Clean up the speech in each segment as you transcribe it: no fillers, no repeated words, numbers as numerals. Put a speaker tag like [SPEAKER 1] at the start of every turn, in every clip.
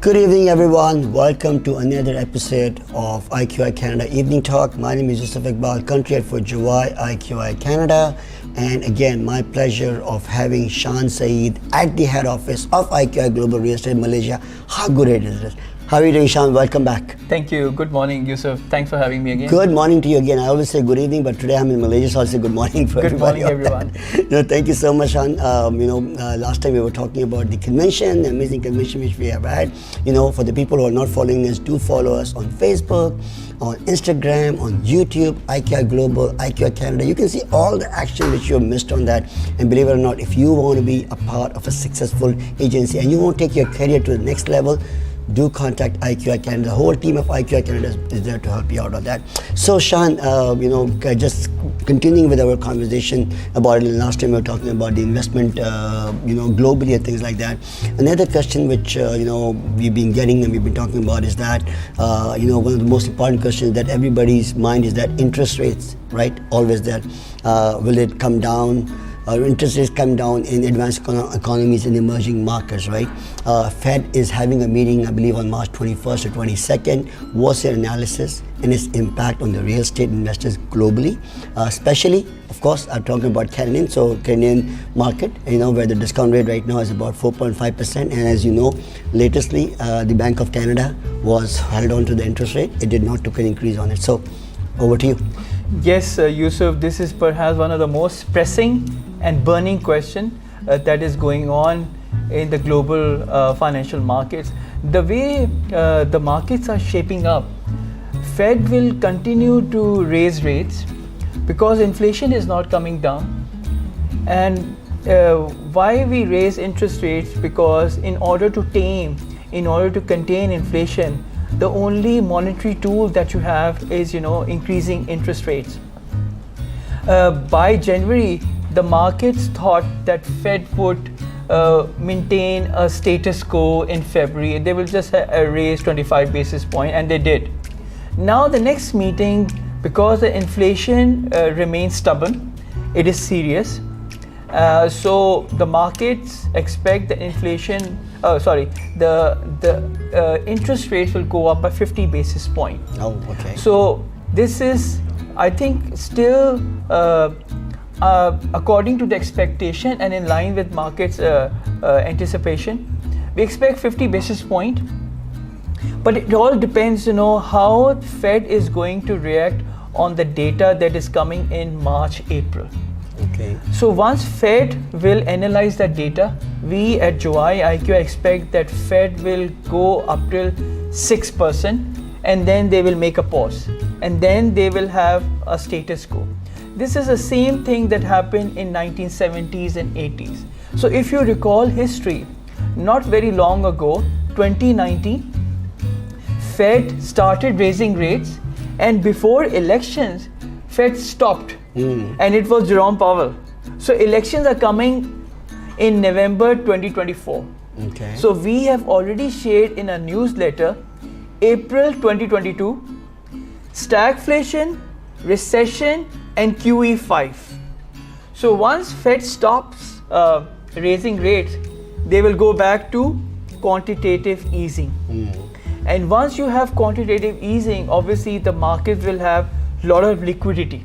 [SPEAKER 1] Good evening, everyone. Welcome to another episode of IQI Canada Evening Talk. My name is Yousaf Iqbal, country head for Juwai IQI Canada. And again, my pleasure of having Shan Saeed at the head office of IQI Global Real Estate Malaysia. How good it is. How are you doing, Shan? Welcome back.
[SPEAKER 2] Thank you. Good morning, Yousaf. Thanks for having me again.
[SPEAKER 1] Good morning to you again. I always say good evening, but today I'm in Malaysia, so I'll say good morning for everybody.
[SPEAKER 2] Good morning, everyone.
[SPEAKER 1] Thank you so much, Shan. Last time we were talking about the convention, the amazing convention which we have had. For the people who are not following us, do follow us on Facebook, on Instagram, on YouTube, IQI Global, IQI Canada. You can see all the action which you have missed on that. And believe it or not, if you want to be a part of a successful agency and you want to take your career to the next level, do contact IQI Canada. The whole team of IQI Canada is there to help you out on that. So Shan, just continuing with our conversation about it, last time we were talking about the investment, globally and things like that. Another question which, we've been getting and we've been talking about is that, one of the most important questions that everybody's mind is that interest rates, right? Always there. Will it come down? Interest rates come down in advanced economies and emerging markets, right? Fed is having a meeting, I believe, on March 21st or 22nd. What's their analysis and its impact on the real estate investors globally? Especially, of course, I'm talking about Canadian, so Canadian market, where the discount rate right now is about 4.5%. And as you know, latestly, the Bank of Canada was held on to the interest rate. It did not take an increase on it. So, over to you.
[SPEAKER 2] Yes, Yousaf, this is perhaps one of the most pressing and burning question that is going on in the global financial markets. The way the markets are shaping up, Fed will continue to raise rates because inflation is not coming down. And why we raise interest rates? Because in order to contain inflation, the only monetary tool that you have is, increasing interest rates. By January, the markets thought that Fed would maintain a status quo in February. They will just raise 25 basis points, and they did. Now the next meeting, because the inflation remains stubborn, it is serious. So the markets expect the interest rates will go up by 50 basis points.
[SPEAKER 1] Oh, okay.
[SPEAKER 2] So this is, I think, still according to the expectation and in line with markets anticipation. We expect 50 basis point, but it all depends, how Fed is going to react on the data that is coming in March, April.
[SPEAKER 1] Okay.
[SPEAKER 2] So once Fed will analyze that data, we at Juwai IQI expect that Fed will go up till 6%, and then they will make a pause, and then they will have a status quo. This is the same thing that happened in 1970s and 80s. So if you recall history, not very long ago, 2019, Fed started raising rates, and before elections, Fed stopped. And it was Jerome Powell. So elections are coming in November 2024.
[SPEAKER 1] Okay.
[SPEAKER 2] So we have already shared in a newsletter, April 2022, stagflation, recession, and QE5. So once Fed stops raising rates, they will go back to quantitative easing. And once you have quantitative easing, obviously the market will have a lot of liquidity.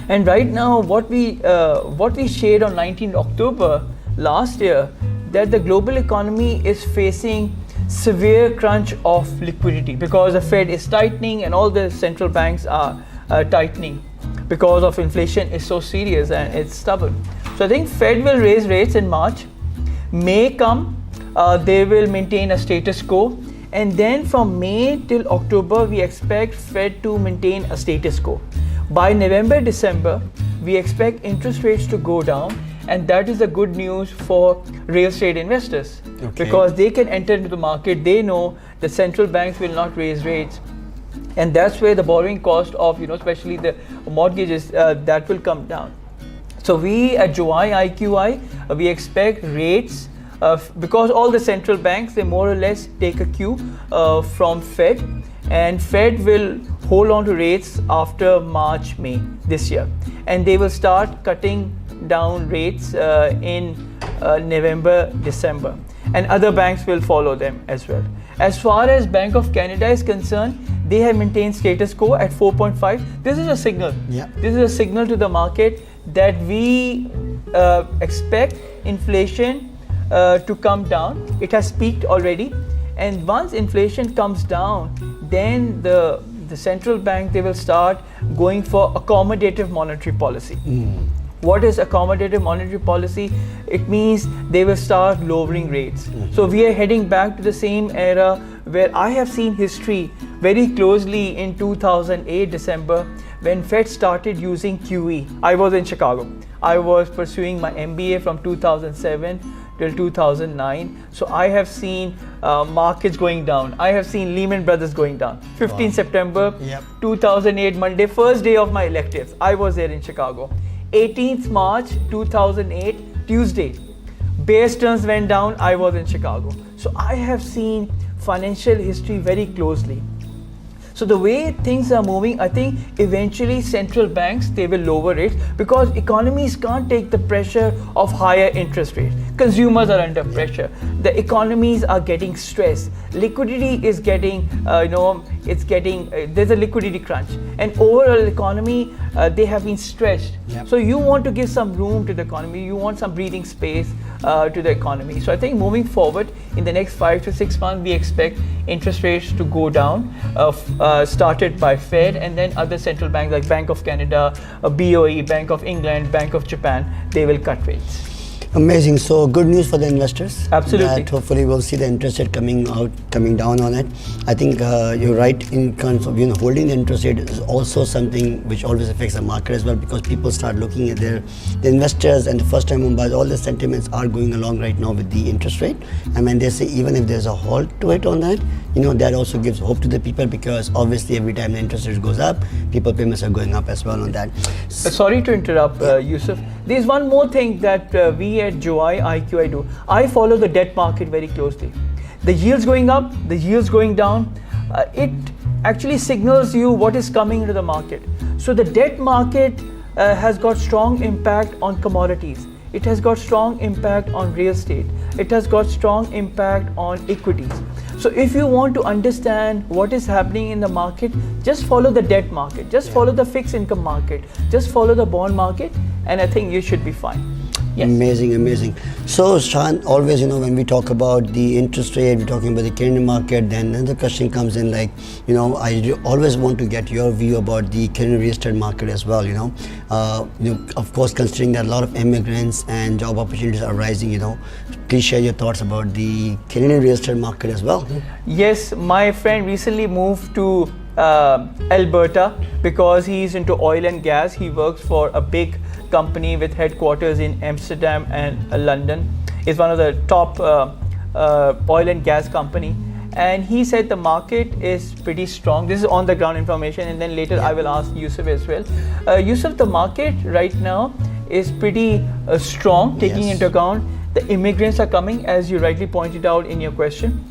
[SPEAKER 2] And right now, what we shared on 19th October last year, that the global economy is facing severe crunch of liquidity because the Fed is tightening and all the central banks are tightening because of inflation is so serious and it's stubborn. So I think Fed will raise rates in March. May come, they will maintain a status quo. And then from May till October, we expect Fed to maintain a status quo. By November, December, we expect interest rates to go down, and that is the good news for real estate investors.
[SPEAKER 1] Okay.
[SPEAKER 2] Because they can enter into the market. They know the central banks will not raise rates, and that's where the borrowing cost of, especially the mortgages, that will come down. So we at Juwai IQI, we expect rates, because all the central banks, they more or less take a cue from Fed, and Fed will hold on to rates after March, May this year, and they will start cutting down rates in November, December. and other banks will follow them as well. As far as Bank of Canada is concerned, they have maintained status quo at 4.5. This is a signal.
[SPEAKER 1] Yeah.
[SPEAKER 2] This is a signal to the market that we expect inflation to come down. It has peaked already, and once inflation comes down, then the central bank, they will start going for accommodative monetary policy. What is accommodative monetary policy? It means they will start lowering rates. So we are heading back to the same era where I have seen history very closely in 2008 December when Fed started using QE. I was in Chicago. I was pursuing my MBA from 2007 till 2009. So I have seen markets going down. I have seen Lehman Brothers going down. 15 September 2008, Monday, first day of my electives. I was there in Chicago. 18th March 2008, Tuesday, Bear Stearns went down. I was in Chicago. So I have seen financial history very closely. So the way things are moving, I think eventually central banks, they will lower rates because economies can't take the pressure of higher interest rates. Consumers are under pressure. The economies are getting stressed. Liquidity is getting, there's a liquidity crunch. And overall economy, they have been stretched. So you want to give some room to the economy. You want some breathing space to the economy. So I think moving forward in the next 5 to 6 months, we expect interest rates to go down, started by Fed and then other central banks like Bank of Canada, BOE, Bank of England, Bank of Japan, they will cut rates.
[SPEAKER 1] Amazing. So good news for the investors.
[SPEAKER 2] Absolutely.
[SPEAKER 1] That hopefully we'll see the interest rate coming down on it. I think you're right in terms of holding the interest rate is also something which always affects the market as well, because people start looking at the investors and the first time home buyers. All the sentiments are going along right now with the interest rate. And when they say even if there's a halt to it on that, that also gives hope to the people, because obviously every time the interest rate goes up, people payments are going up as well on that.
[SPEAKER 2] Sorry to interrupt, Yousaf. There's one more thing that we at Juwai IQI do. I follow the debt market very closely. The yields going up, the yields going down, it actually signals you what is coming into the market. So the debt market has got strong impact on commodities. It has got strong impact on real estate. It has got strong impact on equities. So if you want to understand what is happening in the market, just follow the debt market, just follow the fixed income market, just follow the bond market, and I think you should be fine. Yes.
[SPEAKER 1] Amazing. So Shan, always when we talk about the interest rate, we're talking about the Canadian market, then another question comes in like, I always want to get your view about the Canadian real estate market as well. Of course, considering that a lot of immigrants and job opportunities are rising, please share your thoughts about the Canadian real estate market as well.
[SPEAKER 2] Yes, my friend recently moved to Alberta because he's into oil and gas. He works for a big company with headquarters in Amsterdam and London. It's one of the top oil and gas company. And he said the market is pretty strong. This is on the ground information, and then later I will ask Yousaf as well. Yousaf, the market right now is pretty strong, taking into account the immigrants are coming, as you rightly pointed out in your question.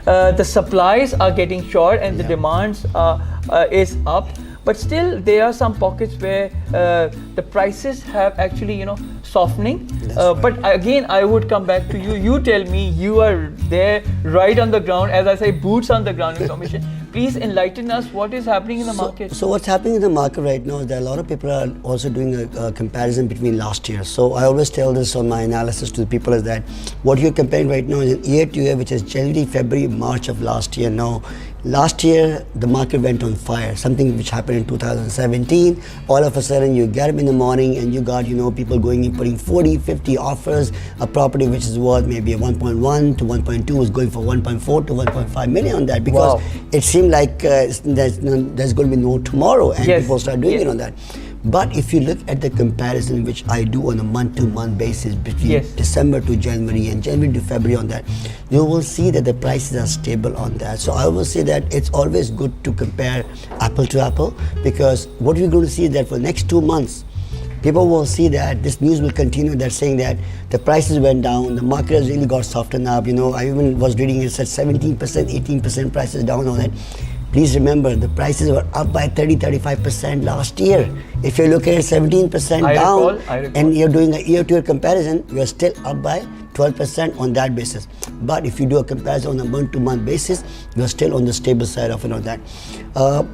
[SPEAKER 2] The supplies are getting short and the demands is up, but still there are some pockets where the prices have actually softening. But again, I would come back to you. You tell me, you are there right on the ground, as I say, boots on the ground information. Please enlighten us what is happening in the market.
[SPEAKER 1] So what's happening in the market right now is that a lot of people are also doing a comparison between last year. So I always tell this on my analysis to the people is that what you're comparing right now is year to year, which is January, February, March of last year. Now, last year, the market went on fire, something which happened in 2017. All of a sudden, you get up in the morning and you got, people going in, putting 40, 50 offers. A property which is worth maybe a 1.1 to 1.2 is going for 1.4 to 1.5 million on that, because it seemed like there's going to be no tomorrow, and people start doing it on that. But if you look at the comparison, which I do on a month-to-month basis between December to January and January to February on that, you will see that the prices are stable on that. So I will say that it's always good to compare apple to apple, because what we're going to see is that for the next 2 months, people will see that this news will continue. They're saying that the prices went down, the market has really got softened up. I even was reading it said 17%, 18% prices down on it. Please remember, the prices were up by 30-35% last year. If you look at it 17% down, and you're doing a year-to-year comparison, you're still up by 12% on that basis. But if you do a comparison on a month-to-month basis, we're still on the stable side of that.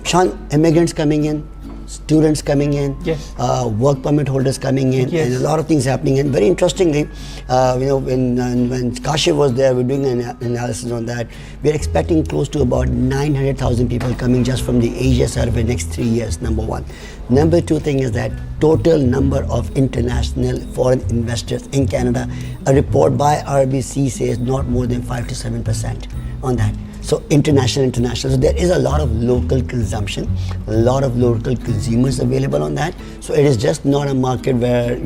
[SPEAKER 1] Shan, immigrants coming in, students coming in,
[SPEAKER 2] yes.
[SPEAKER 1] Work permit holders coming in,
[SPEAKER 2] yes.
[SPEAKER 1] and a lot of things happening. And very interestingly, when Kashif was there, we're doing an analysis on that. We're expecting close to about 900,000 people coming just from the Asia side of the next 3 years, number one. Number two thing is that total number of international foreign investors in Canada, a report by RBC says not more than 5 to 7% on that. So international. So there is a lot of local consumption, a lot of local consumers available on that. So it is just not a market where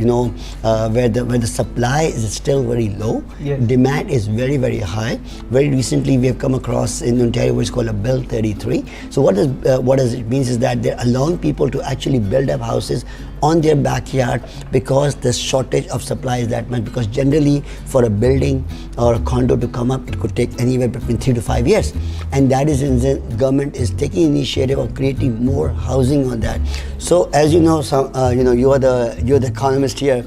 [SPEAKER 1] where the supply is still very low.
[SPEAKER 2] Yes.
[SPEAKER 1] Demand is very, very high. Very recently we have come across in Ontario what's called a Bill 33. So what does it means is that they're allowing people to actually build up houses on their backyard because the shortage of supply is that much, because generally for a building or a condo to come up, it could take anywhere between 3 to 5 years. And that is in the government is taking initiative of creating more housing on that. So as you know, you're the economist here.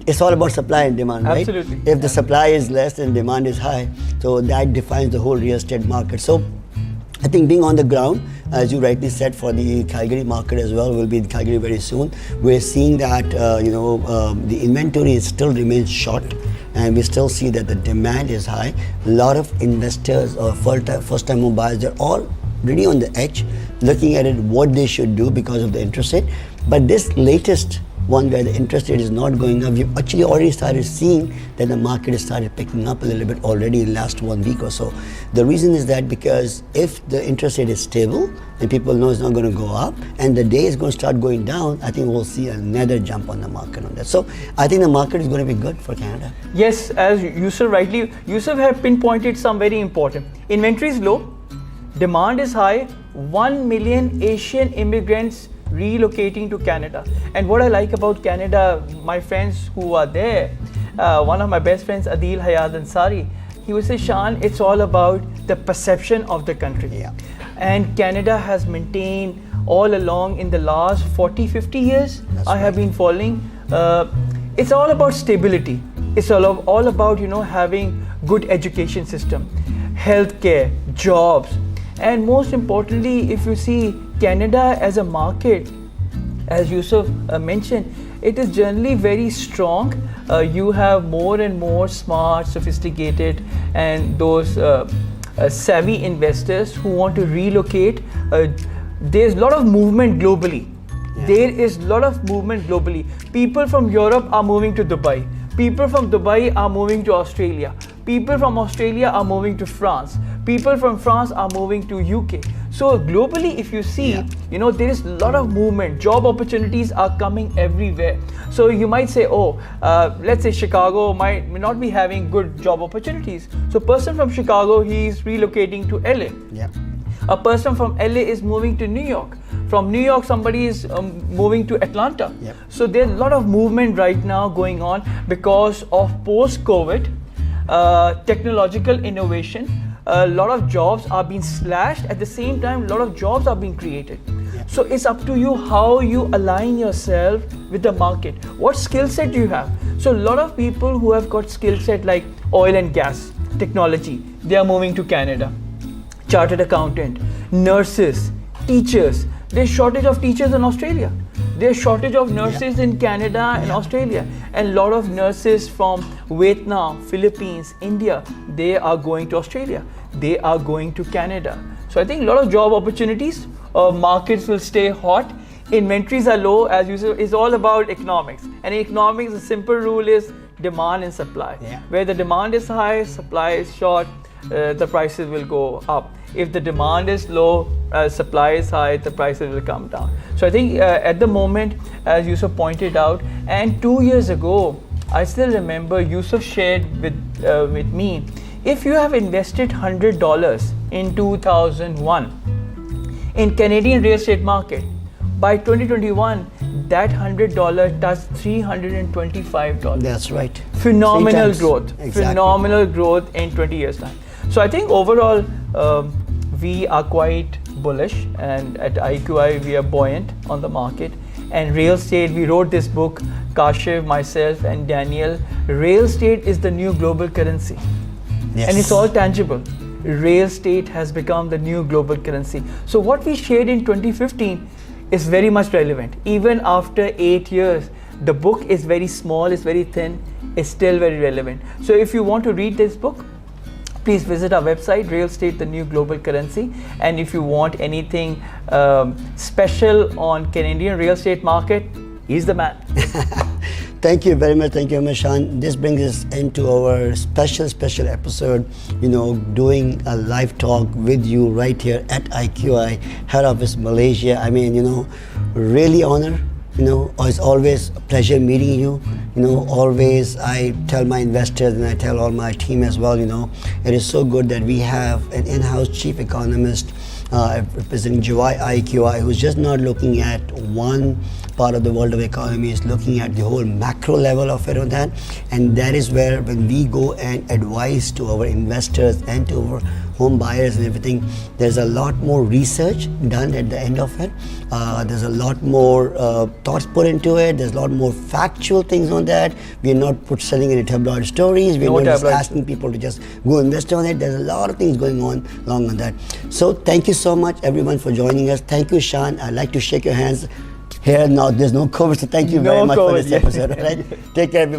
[SPEAKER 1] It's all about supply and demand, right?
[SPEAKER 2] Absolutely.
[SPEAKER 1] If the supply is less and demand is high, so that defines the whole real estate market. So I think being on the ground, as you rightly said, for the Calgary market as well, we'll be in Calgary very soon. We're seeing that the inventory still remains short, and we still see that the demand is high. A lot of investors or first-time home buyers, they're all really on the edge, looking at it, what they should do because of the interest rate. But this latest one where the interest rate is not going up, we've actually already started seeing that the market has started picking up a little bit already in the last 1 week or so. The reason is that because if the interest rate is stable and people know it's not going to go up and the day is going to start going down, I think we'll see another jump on the market on that. So I think the market is going to be good for Canada.
[SPEAKER 2] Yes, as Yousaf have pinpointed some very important. Inventory is low, demand is high, 1 million Asian immigrants relocating to Canada. And what I like about Canada, my friends who are there, one of my best friends, Adil Hayat Ansari, he would say, Shan, it's all about the perception of the country.
[SPEAKER 1] Yeah.
[SPEAKER 2] And Canada has maintained all along in the last 40-50 years,
[SPEAKER 1] That's
[SPEAKER 2] I have
[SPEAKER 1] right.
[SPEAKER 2] been following. It's all about stability. It's all about having good education system, healthcare, jobs. And most importantly, if you see Canada as a market, as Yousaf mentioned, it is generally very strong. You have more and more smart, sophisticated, and those savvy investors who want to relocate. There's a lot of movement globally.
[SPEAKER 1] Yeah.
[SPEAKER 2] There is a lot of movement globally. People from Europe are moving to Dubai. People from Dubai are moving to Australia. People from Australia are moving to France. People from France are moving to UK. So globally, if you see, there is a lot of movement. Job opportunities are coming everywhere. So you might say, let's say Chicago might not be having good job opportunities. So a person from Chicago, he's relocating to LA.
[SPEAKER 1] Yeah.
[SPEAKER 2] A person from LA is moving to New York. From New York, somebody is moving to Atlanta.
[SPEAKER 1] Yep.
[SPEAKER 2] So there's a lot of movement right now going on because of post-COVID, technological innovation. A lot of jobs are being slashed. At the same time, a lot of jobs are being created.
[SPEAKER 1] Yep.
[SPEAKER 2] So it's up to you how you align yourself with the market. What skill set do you have? So a lot of people who have got skill set like oil and gas, technology, they are moving to Canada. Chartered accountant, nurses, teachers. There's shortage of teachers in Australia. There's shortage of nurses in Canada and Australia. And a lot of nurses from Vietnam, Philippines, India, they are going to Australia. They are going to Canada. So I think a lot of job opportunities, markets will stay hot. Inventories are low, as you said, it's all about economics. And in economics, the simple rule is demand and supply.
[SPEAKER 1] Yeah.
[SPEAKER 2] Where the demand is high, supply is short, the prices will go up. If the demand is low, supply is high, the prices will come down. So I think at the moment, as Yousaf pointed out, and 2 years ago, I still remember Yousaf shared with me, if you have invested $100 in 2001 in Canadian real estate market, by 2021, that $100 touched $325.
[SPEAKER 1] That's right.
[SPEAKER 2] Phenomenal
[SPEAKER 1] 3 times.
[SPEAKER 2] growth.
[SPEAKER 1] Exactly.
[SPEAKER 2] Phenomenal growth in 20 years' time. So I think overall, we are quite bullish, and at IQI we are buoyant on the market. And real estate, we wrote this book, Kashiv, myself, and Daniel. Real estate is the new global currency.
[SPEAKER 1] Yes.
[SPEAKER 2] And it's all tangible. Real estate has become the new global currency. So what we shared in 2015 is very much relevant. Even after 8 years, the book is very small, it's very thin, it's still very relevant. So if you want to read this book, please visit our website, Real Estate, the New Global Currency. And if you want anything special on Canadian real estate market, he's the man.
[SPEAKER 1] Thank you very much, Shan. This brings us into our special episode, doing a live talk with you right here at IQI, head office Malaysia. I mean, really honor. It's always a pleasure meeting you. Always I tell my investors and I tell all my team as well, it is so good that we have an in-house chief economist representing Juwai IQI, who's just not looking at one part of the world of economy, is looking at the whole macro level of it on that. And that is where, when we go and advise to our investors and to our home buyers and everything, there's a lot more research done at the end of it. There's a lot more thoughts put into it. There's a lot more factual things on that. We're not selling any tabloid stories. We're not just asking people to just go invest on it. There's a lot of things going on along with that. So thank you so much, everyone, for joining us. Thank you, Shan. I'd like to shake your hands here now. There's no COVID, so thank you very much for this episode. Right? Take care, everybody.